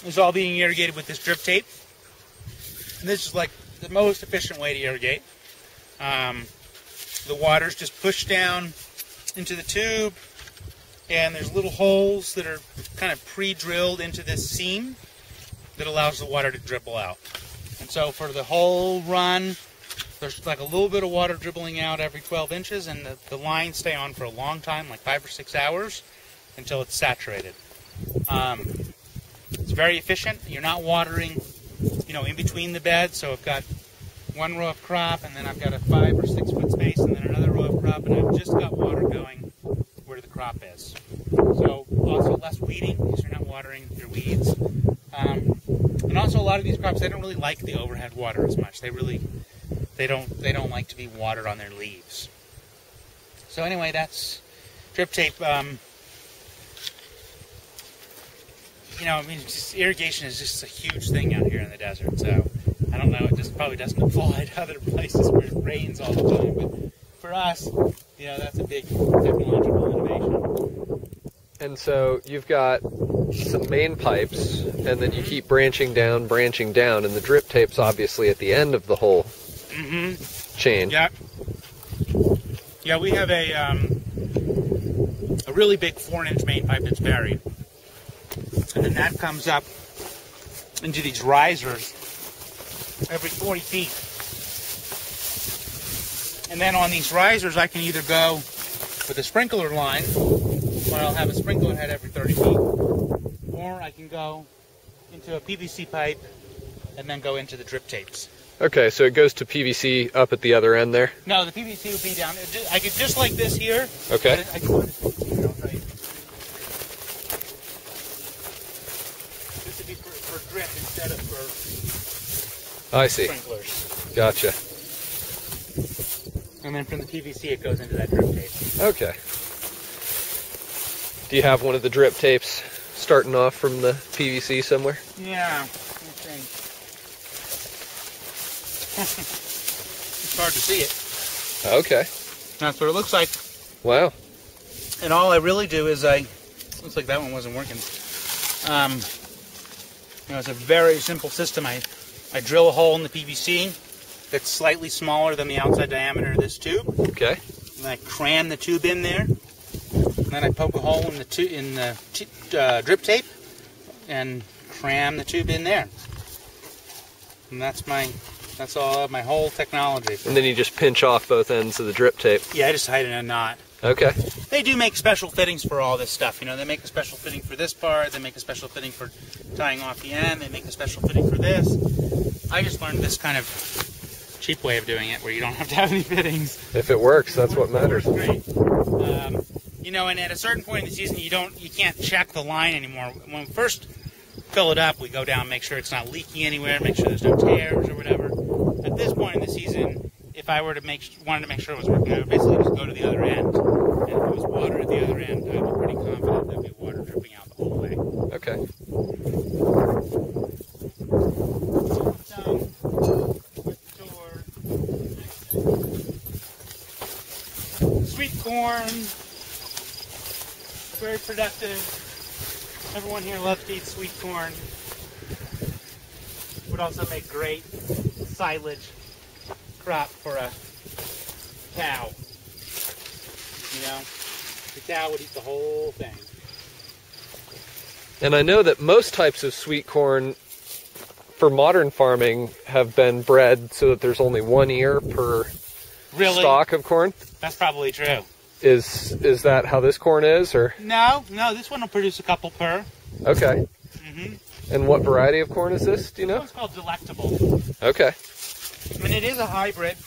is all being irrigated with this drip tape. And this is like the most efficient way to irrigate. The water's just pushed down into the tube, and there's little holes that are kind of pre-drilled into this seam that allows the water to dribble out. And so for the whole run, there's like a little bit of water dribbling out every 12 inches, and the lines stay on for a long time, like 5 or 6 hours, until it's saturated. It's very efficient. You're not watering, in between the beds. So I've got one row of crop, and then I've got a 5 or 6 foot space, and then another row of crop, and I've just got water going where the crop is. So also less weeding, because you're not watering your weeds. And also a lot of these crops, they don't really like the overhead water as much. They don't like to be watered on their leaves. So anyway, that's drip tape. Irrigation is just a huge thing out here in the desert. So I don't know, it just probably doesn't apply to other places where it rains all the time. But for us, that's a big technological innovation. And so you've got some main pipes, and then you keep branching down, and the drip tape's obviously at the end of the whole chain. Yeah. Yeah, we have a really big 4-inch main pipe that's buried. And then that comes up into these risers every 40 feet. And then on these risers, I can either go with a sprinkler line, where I'll have a sprinkler head every 30 feet, or I can go into a PVC pipe and then go into the drip tapes. Okay, so it goes to PVC up at the other end there? No, the PVC would be down. I could just like this here. Okay. I can put it here, I'll tell you. This would be for drip instead of for I see. sprinklers. Gotcha. And then from the PVC it goes into that drip tape. Okay. Do you have one of the drip tapes starting off from the PVC somewhere? Yeah, I think. It's hard to see it. Okay. That's what it looks like. Wow. And all I really do is looks like that one wasn't working. It's a very simple system. I drill a hole in the PVC that's slightly smaller than the outside diameter of this tube. Okay. And I cram the tube in there. And then I poke a hole in the drip tape and cram the tube in there. And that's all my whole technology. And then you just pinch off both ends of the drip tape. Yeah, I just hide it in a knot. Okay. They do make special fittings for all this stuff. They make a special fitting for this part. They make a special fitting for tying off the end. They make a special fitting for this. I just learned this kind of cheap way of doing it, where you don't have to have any fittings. If it works, that's what matters. Great. And at a certain point in the season, you can't check the line anymore. When we first fill it up, we go down, make sure it's not leaking anywhere, make sure there's no tears or whatever. At this point in the season, if I wanted to make sure it was working, I would basically just go to the other end. And if it was water at the other end, I'd be pretty confident there'd be water dripping out the whole way. Okay. Sweet corn, very productive. Everyone here loves to eat sweet corn. Would also make great silage crop for a cow. The cow would eat the whole thing. And I know that most types of sweet corn for modern farming have been bred so that there's only one ear per stalk of corn. That's probably true. Is that how this corn is, or? No, this one will produce a couple per. Okay. And what variety of corn is this, do you know? It's called Delectable. Okay. I mean, it is a hybrid,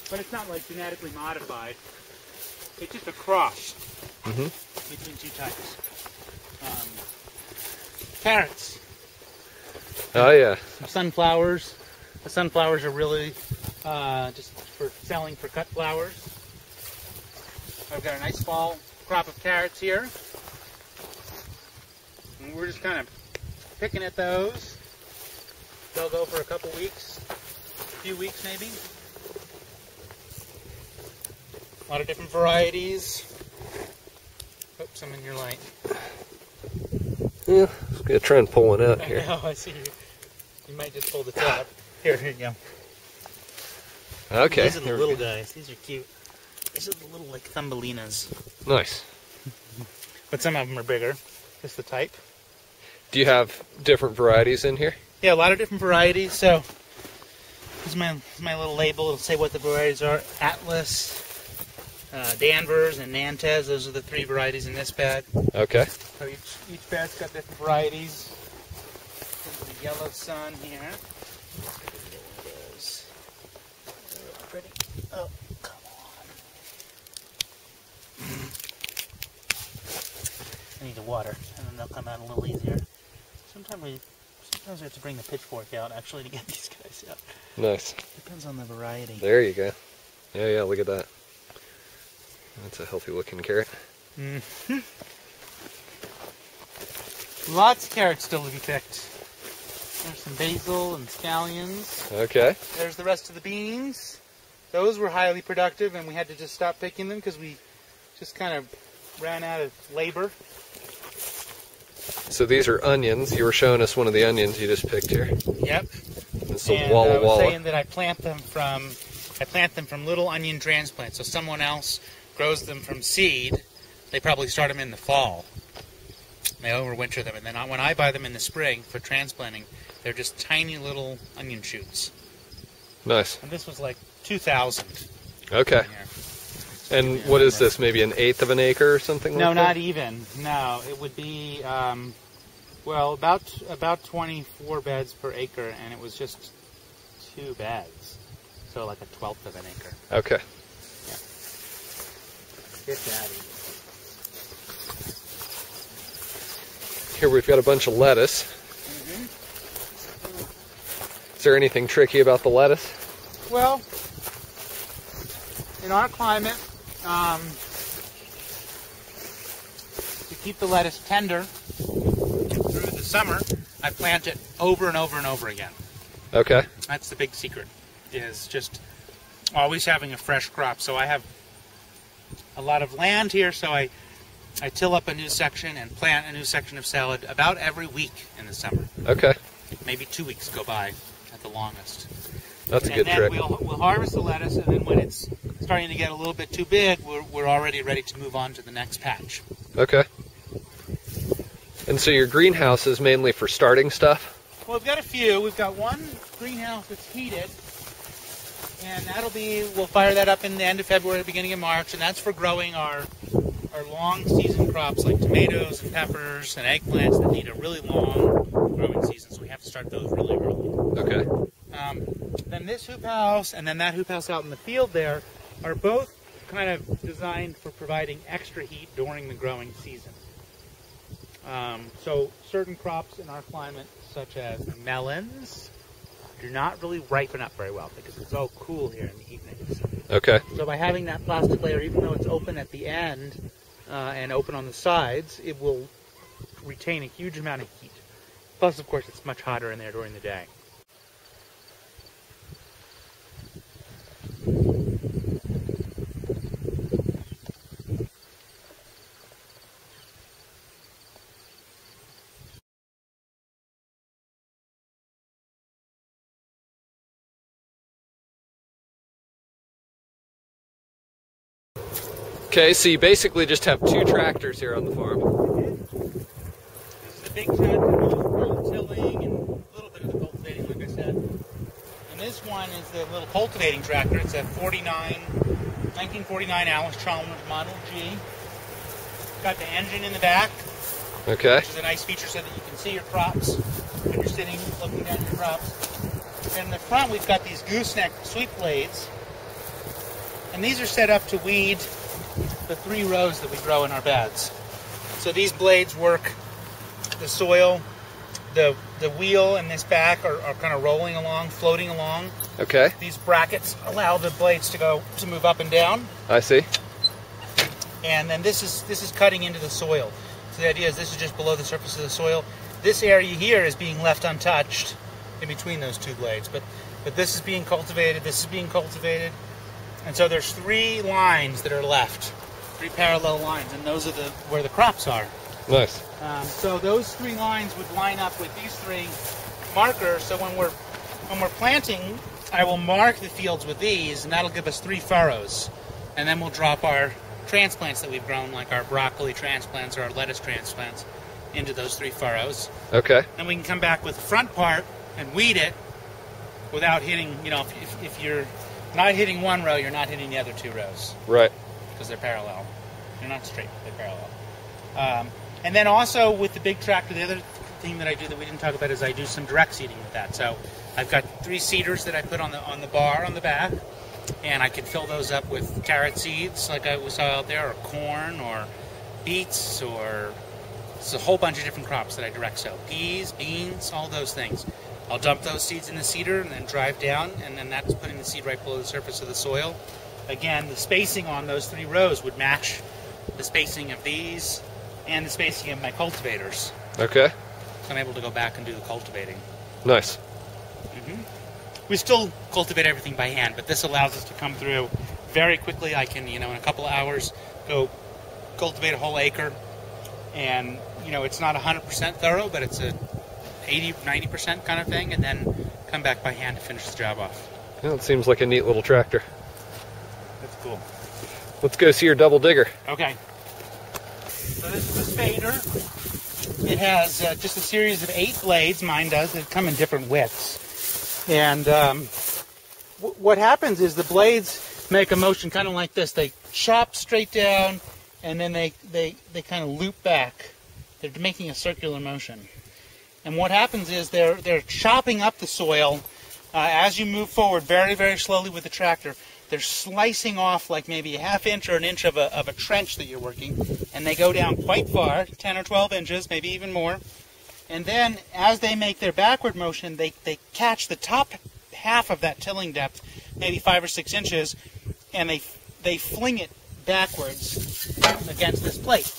but it's not like genetically modified. It's just a cross between two types. Carrots. Oh yeah. Some sunflowers. The sunflowers are really just for selling for cut flowers. I've got a nice fall crop of carrots here. And we're just kind of picking at those. They'll go for a couple weeks, a few weeks maybe. A lot of different varieties. Oh, some in your light. Yeah, I'm gonna try and pull one out here. I know, I see you. You might just pull the top. Here you go. Okay. These are the little guys. These are cute. These are the little, like, Thumbelinas. Nice. But some of them are bigger. Just the type. Do you have different varieties in here? Yeah, a lot of different varieties. So, here's my little label. It'll say what the varieties are. Atlas, Danvers, and Nantes. Those are the 3 varieties in this bag. Okay. So each bag's got different varieties. There's the Yellow Sun here. Ready? Oh, come on. I need the water, and then they'll come out a little easier. Sometimes we have to bring the pitchfork out, actually, to get these guys out. Nice. Depends on the variety. There you go. Yeah, look at that. That's a healthy looking carrot. Mm-hmm. Lots of carrots still to be picked. There's some basil and scallions. Okay. There's the rest of the beans. Those were highly productive, and we had to just stop picking them because we just kind of ran out of labor. So these are onions. You were showing us one of the onions you just picked here. Yep. It's a and Walla I was Walla. saying that I plant them from little onion transplants. So someone else grows them from seed. They probably start them in the fall. They overwinter them, and then when I buy them in the spring for transplanting, they're just tiny little onion shoots. Nice. And this was like 2,000. Okay. And what is this? Maybe an 1/8 of an acre or something like that? No, not even. No, it would be well about 24 beds per acre, and it was just 2 beds, so like a 1/12 of an acre. Okay. Yeah. Get daddy. Here we've got a bunch of lettuce. Is there anything tricky about the lettuce? Well, in our climate, to keep the lettuce tender through the summer, I plant it over and over and over again. Okay. That's the big secret, is just always having a fresh crop. So I have a lot of land here, so I till up a new section and plant a new section of salad about every week in the summer. Okay. Maybe 2 weeks go by at the longest. That's a good trick. And then we'll harvest the lettuce, and then when it's starting to get a little bit too big, we're already ready to move on to the next patch. Okay. And so your greenhouse is mainly for starting stuff? Well, we've got a few. We've got one greenhouse that's heated, and we'll fire that up in the end of February, beginning of March, and that's for growing our long season crops like tomatoes and peppers and eggplants that need a really long growing season, so we have to start those really early. Okay. Then this hoop house and then that hoop house out in the field there are both kind of designed for providing extra heat during the growing season. So certain crops in our climate, such as melons, do not really ripen up very well because it's so cool here in the evenings. Okay. So by having that plastic layer, even though it's open at the end and open on the sides, it will retain a huge amount of heat. Plus, of course, it's much hotter in there during the day. Okay, so you basically just have 2 tractors here on the farm. This is a big tractor with full tilling and a little bit of the cultivating, like I said. And this one is the little cultivating tractor. It's a 1949 Alice Chalmers Model G. It's got the engine in the back. Okay. Which is a nice feature so that you can see your crops when you're sitting looking at your crops. in the front we've got these gooseneck sweep blades, and these are set up to weed the 3 rows that we grow in our beds. So these blades work the soil, the wheel and this back are kind of rolling along, floating along. Okay. These brackets allow the blades to move up and down. I see. And then this is cutting into the soil. So the idea is this is just below the surface of the soil. This area here is being left untouched in between those 2 blades. But this is being cultivated, this is being cultivated. And so there's 3 lines that are left, 3 parallel lines, and those are where the crops are. Nice. So those 3 lines would line up with these 3 markers. So when we're planting, I will mark the fields with these, and that'll give us 3 furrows. And then we'll drop our transplants that we've grown, like our broccoli transplants or our lettuce transplants, into those 3 furrows. Okay. And we can come back with the front part and weed it without hitting, if you're not hitting 1 row, you're not hitting the other 2 rows. Right. Because they're parallel. They're not straight, they're parallel. And then also with the big tractor, the other thing that I do that we didn't talk about is I do some direct seeding with that. So I've got 3 seeders that I put on the bar on the back, and I can fill those up with carrot seeds like I saw out there, or corn, or beets, or it's a whole bunch of different crops that I direct sow. Peas, beans, all those things. I'll dump those seeds in the seeder and then drive down, and then that's putting the seed right below the surface of the soil. Again, the spacing on those 3 rows would match the spacing of these and the spacing of my cultivators. Okay. So I'm able to go back and do the cultivating. Nice. We still cultivate everything by hand, but this allows us to come through very quickly. I can, in a couple of hours, go cultivate a whole acre. And, it's not 100% thorough, but it's a 80, 90% kind of thing, and then come back by hand to finish the job off. Well, it seems like a neat little tractor. That's cool. Let's go see your double digger. Okay. So this is a spader. It has just a series of 8 blades. Mine does. They come in different widths. And what happens is the blades make a motion kind of like this. They chop straight down, and then they kind of loop back. They're making a circular motion. And what happens is they're chopping up the soil as you move forward very, very slowly with the tractor. They're slicing off like maybe a ½ inch or an inch of a trench that you're working, and they go down quite far, 10 or 12 inches, maybe even more. And then as they make their backward motion, they catch the top half of that tilling depth, maybe 5 or 6 inches, and they fling it backwards against this plate.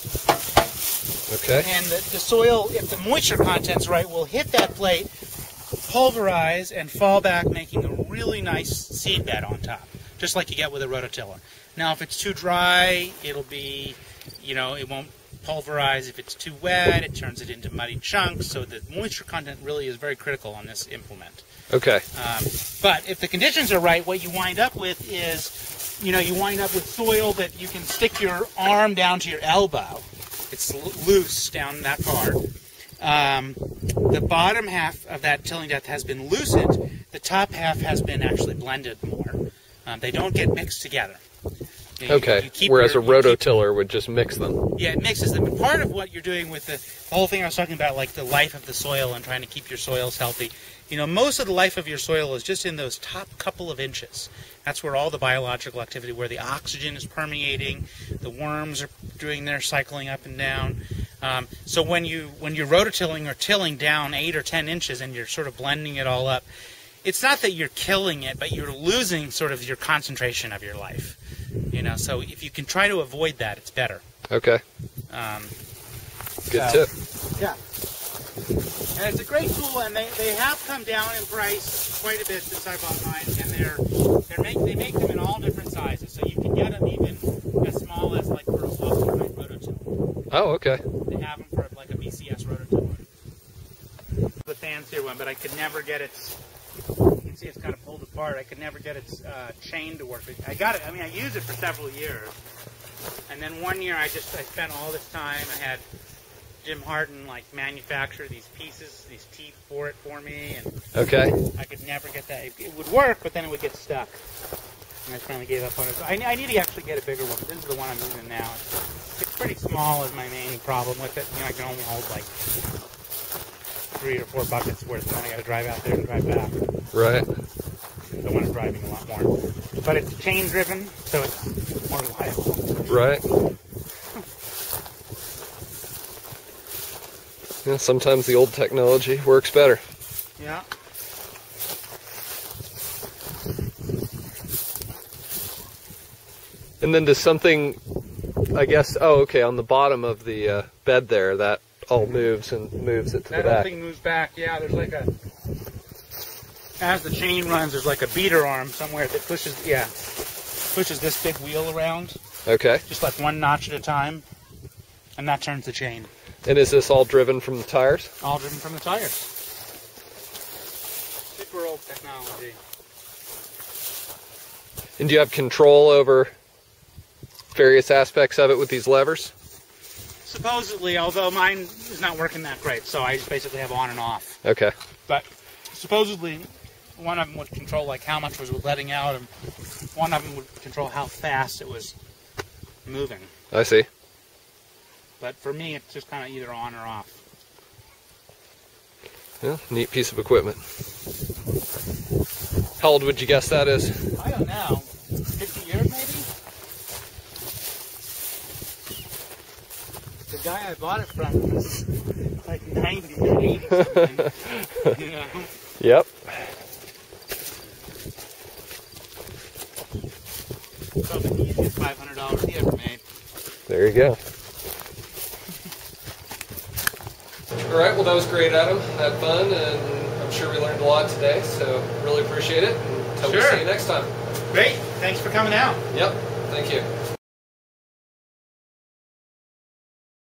Okay. And the soil, if the moisture content's right, will hit that plate, pulverize, and fall back, making a really nice seed bed on top, just like you get with a rototiller. Now, if it's too dry, it'll be, it won't pulverize. If it's too wet, it turns it into muddy chunks. So the moisture content really is very critical on this implement. Okay. But if the conditions are right, what you wind up with is, you wind up with soil that you can stick your arm down to your elbow. It's loose down that far. The bottom half of that tilling depth has been loosened. The top half has been actually blended more. They don't get mixed together. Okay, whereas a rototiller would just mix them. Yeah, it mixes them. But part of what you're doing with the whole thing I was talking about, like the life of the soil and trying to keep your soils healthy, most of the life of your soil is just in those top couple of inches. That's where all the biological activity, where the oxygen is permeating, the worms are doing their cycling up and down. So when you're rototilling or tilling down 8 or 10 inches and you're sort of blending it all up, it's not that you're killing it, but you're losing sort of your concentration of your life. So if you can try to avoid that, it's better. Okay. Good tip. Yeah. And it's a great tool, and they have come down in price quite a bit since I bought mine, and they make them in all different sizes, so you can get them even as small as like for a software type rototiller. Oh, okay. They have them for like a BCS rototiller. The fancier one, but I could never get its. You can see it's kind of pulled apart. I could never get its chain to work. I got it. I used it for several years, and then one year I spent all this time. I had Jim Harton manufacture these pieces, these teeth for me, and okay. I could never get that. It would work, but then it would get stuck. And I finally gave up on it. So I need to actually get a bigger one. This is the one I'm using now. It's pretty small is my main problem with it. I can only hold 3 or 4 buckets worth, and then I got to drive out there and drive back. Right. The one is driving a lot more. But it's chain driven, so it's more reliable. Right. Yeah, sometimes the old technology works better. Yeah. And then does something, I guess, oh, okay, on the bottom of the bed there, that all moves and moves it to the back. That whole thing moves back, yeah, there's like a, as the chain runs, there's like a beater arm somewhere that pushes, pushes this big wheel around. Okay. Just like one notch at a time, and that turns the chain. And is this all driven from the tires? All driven from the tires. Super old technology. And do you have control over various aspects of it with these levers? Supposedly, although mine is not working that great, so I just basically have on and off. Okay. But supposedly, one of them would control like how much was letting out, and one of them would control how fast it was moving. I see. But for me, it's just kind of either on or off. Yeah, neat piece of equipment. How old would you guess that is? I don't know. 50 years maybe? The guy I bought it from was like 90 or 80 something. You know? Yep. Probably the easiest $500 he ever made. There you go. All right, well, that was great, Adam. I had fun, and I'm sure we learned a lot today, so really appreciate it. Until we see you next time. Great. Thanks for coming out. Yep. Thank you.